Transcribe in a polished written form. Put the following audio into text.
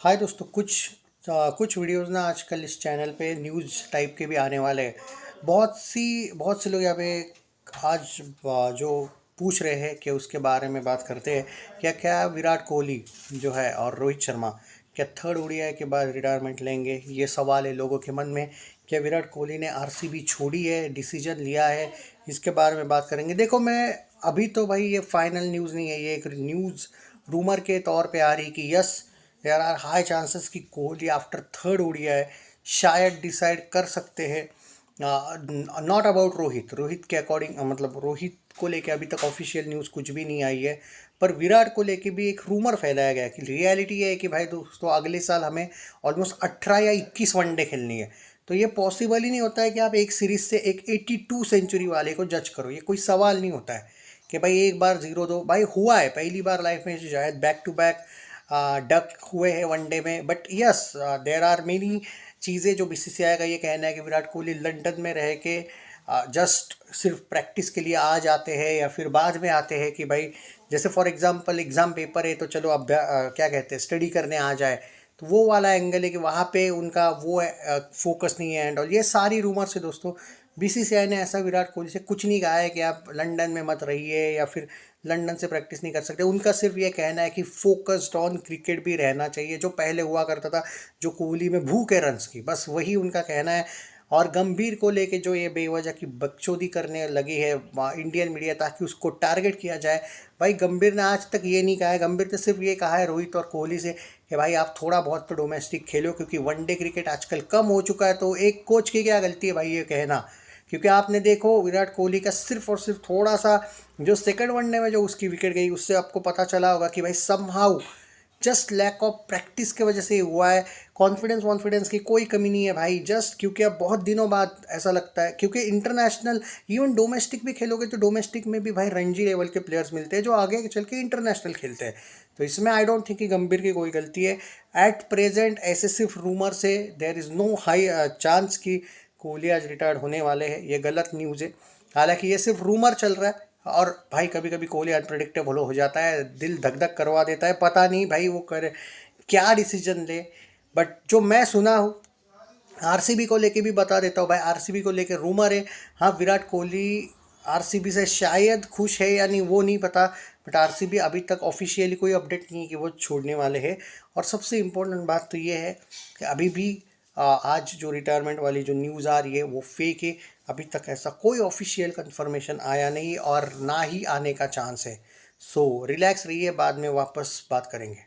हाय दोस्तों, कुछ वीडियोस ना आजकल इस चैनल पे न्यूज़ टाइप के भी आने वाले हैं। बहुत से लोग यहाँ पे आज जो पूछ रहे हैं कि उसके बारे में बात करते हैं। क्या क्या विराट कोहली जो है और रोहित शर्मा क्या थर्ड ओडीआई के बाद रिटायरमेंट लेंगे? ये सवाल है लोगों के मन में। क्या विराट कोहली ने आरसीबी छोड़ी है, डिसीजन लिया है? इसके बारे में बात करेंगे। देखो, मैं अभी तो भाई ये फाइनल न्यूज़ नहीं है, ये एक न्यूज़ रूमर के तौर पे आ रही कि yes, there are high chances कि कोहली आफ्टर थर्ड ओडीआई शायद डिसाइड कर सकते हैं। नॉट अबाउट रोहित के अकॉर्डिंग, मतलब रोहित को लेके अभी तक ऑफिशियल न्यूज़ कुछ भी नहीं आई है। पर विराट को लेके भी एक रूमर फैलाया गया कि रियलिटी ये है कि भाई दोस्तों, अगले साल हमें ऑलमोस्ट 18 या 21 वनडे खेलनी है। तो ये पॉसिबल ही नहीं होता है कि आप एक सीरीज से एक 82 सेंचुरी वाले को जज करो। ये कोई सवाल नहीं होता है कि भाई एक बार 0-2 भाई हुआ है पहली बार लाइफ में, शायद बैक टू बैक डक हुए हैं वनडे में। But yes, there are many चीज़ें जो बीसीसीआई का ये कहना है कि विराट कोहली लंदन में रह के जस्ट सिर्फ प्रैक्टिस के लिए आ जाते हैं या फिर बाद में आते हैं कि भाई जैसे फॉर एग्जांपल एग्ज़ाम पेपर है तो चलो अब क्या कहते हैं, स्टडी करने आ जाए। तो वो वाला एंगल है कि वहाँ पे उनका वो फोकस नहीं है एंड ऑल। ये सारी रूमर से दोस्तों, बीसीसीआई ने ऐसा विराट कोहली से कुछ नहीं कहा है कि आप लंदन में मत रहिए या फिर लंदन से प्रैक्टिस नहीं कर सकते। उनका सिर्फ ये कहना है कि फोकस्ड ऑन क्रिकेट भी रहना चाहिए, जो पहले हुआ करता था, जो कोहली में भूख है रन्स की, बस वही उनका कहना है। और गंभीर को लेके जो ये बेवजह की बकचोदी करने लगी है इंडियन मीडिया ताकि उसको टारगेट किया जाए, भाई गंभीर ने आज तक ये नहीं कहा है। गंभीर ने सिर्फ ये कहा है रोहित और कोहली से कि भाई आप थोड़ा बहुत तो डोमेस्टिक खेलो, क्योंकि वनडे क्रिकेट आजकल कम हो चुका है। तो एक कोच की क्या गलती है भाई ये कहना? क्योंकि आपने देखो विराट कोहली का सिर्फ और सिर्फ थोड़ा सा जो सेकंड वनडे में जो उसकी विकेट गई, उससे आपको पता चला होगा कि भाई somehow just lack of practice की वजह से हुआ है। कॉन्फिडेंस की कोई कमी नहीं है भाई, जस्ट क्योंकि अब बहुत दिनों बाद ऐसा लगता है, क्योंकि इंटरनेशनल इवन डोमेस्टिक भी खेलोगे तो डोमेस्टिक में भी भाई रणजी लेवल के प्लेयर्स मिलते हैं जो आगे चल के इंटरनेशनल खेलते हैं। तो इसमें आई डोंट थिंक कि गंभीर की कोई गलती है। एट प्रेजेंट ऐसे सिर्फ रूमर से there is no high chance कि कोहली आज रिटायर्ड होने वाले हैं। ये गलत न्यूज़ है। हालांकि ये सिर्फ रूमर चल रहा है। और भाई कभी कभी कोहली अनप्रडिक्टेबल हो जाता है, दिल धक धक करवा देता है, पता नहीं भाई वो करे क्या डिसीजन ले। बट जो मैं सुना हूँ आरसीबी को लेके भी बता देता हूँ भाई। आरसीबी को लेके रूमर है, हाँ विराट कोहली आरसीबी से शायद खुश है या नहीं वो नहीं पता। बट आरसीबी अभी तक ऑफिशियली कोई अपडेट नहीं है कि वो छोड़ने वाले हैं। और सबसे इम्पोर्टेंट बात तो ये है कि अभी भी आज जो रिटायरमेंट वाली जो न्यूज़ आ रही है वो फेक है। अभी तक ऐसा कोई ऑफिशियल कंफर्मेशन आया नहीं और ना ही आने का चांस है। सो रिलैक्स रहिए, बाद में वापस बात करेंगे।